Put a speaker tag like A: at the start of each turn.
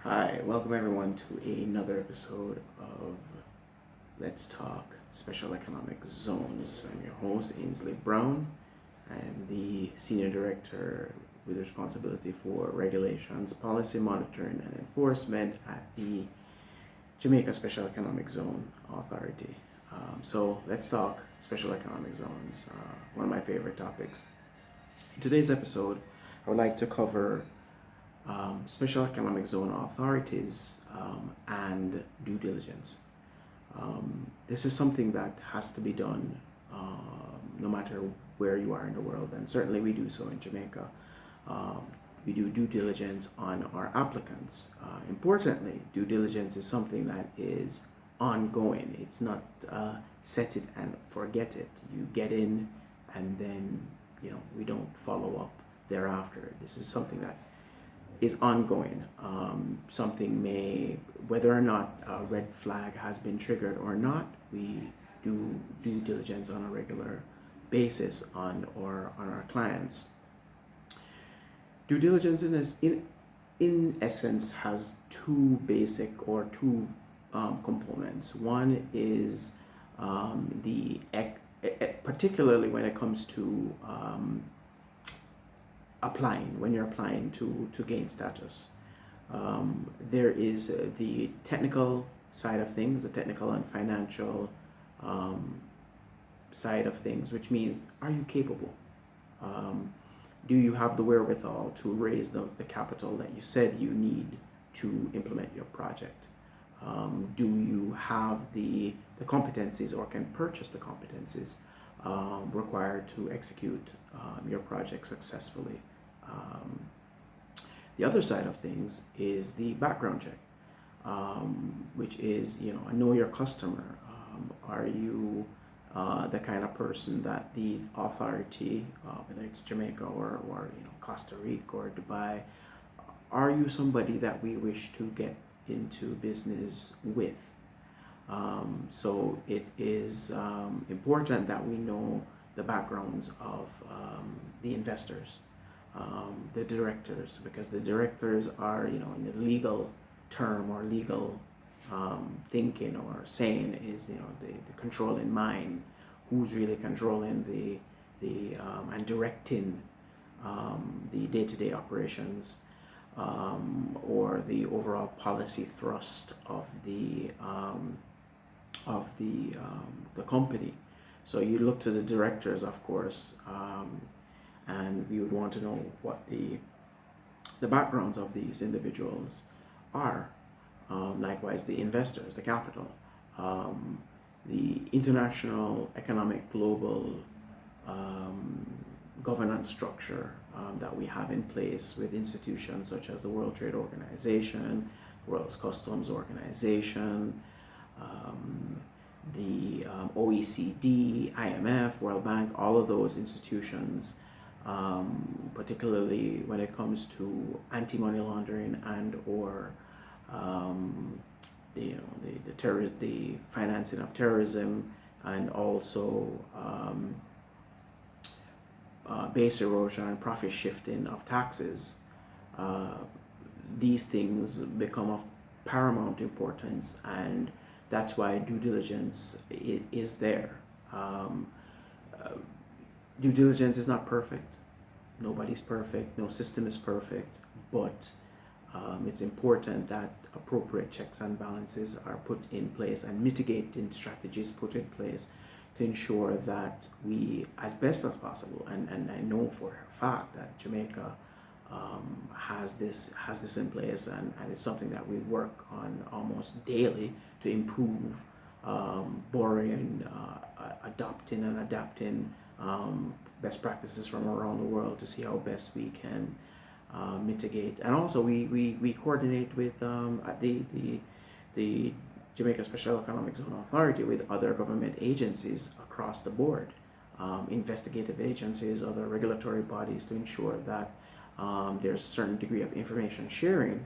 A: Hi, welcome everyone to another episode of Let's Talk Special Economic Zones. I'm your host, Ainsley Brown. I'm the Senior Director with responsibility for regulations, policy monitoring, and enforcement at the Jamaica Special Economic Zone Authority. So let's talk Special Economic Zones, one of my favorite topics. In today's episode, I would like to cover Special Economic Zone Authorities and due diligence. This is something that has to be done no matter where you are in the world, and certainly we do so in Jamaica. We do due diligence on our applicants. Importantly, due diligence is something that is ongoing. It's not set it and forget it. You get in and then we don't follow up thereafter. This is something that is ongoing. Something may, whether or not a red flag has been triggered or not, we do due diligence on a regular basis on our clients. Due diligence in essence has two basic or two components. One is particularly when it comes to when you're applying to gain status. There is the technical side of things, the technical and financial side of things, which means, are you capable? Do you have the wherewithal to raise the capital that you said you need to implement your project? Do you have the competencies or can purchase the competencies required to execute your project successfully? The other side of things is the background check, which is, I know your customer. Are you the kind of person that the authority, whether it's Jamaica or Costa Rica or Dubai, are you somebody that we wish to get into business with? So it is important that we know the backgrounds of the investors, the directors, because the directors are, in the legal term or legal thinking or saying is, the controlling mind, who's really controlling the and directing the day-to-day operations or the overall policy thrust of the company. So you look to the directors, of course, and we would want to know what the backgrounds of these individuals are. Likewise, the investors, the capital, the international economic global governance structure that we have in place with institutions such as the World Trade Organization, World Customs Organization, the OECD, IMF, World Bank, all of those institutions, particularly when it comes to anti-money laundering and or the financing of terrorism, and also base erosion and profit shifting of taxes. These things become of paramount importance, and that's why due diligence is there. Due diligence is not perfect. Nobody's perfect. No system is perfect. But it's important that appropriate checks and balances are put in place and mitigating strategies put in place to ensure that we, as best as possible, and I know for a fact that Jamaica has this in place, and it's something that we work on almost daily to improve, borrowing, adopting and adapting best practices from around the world to see how best we can mitigate. And also we coordinate with the Jamaica Special Economic Zone Authority with other government agencies across the board, investigative agencies, other regulatory bodies, to ensure that there's a certain degree of information sharing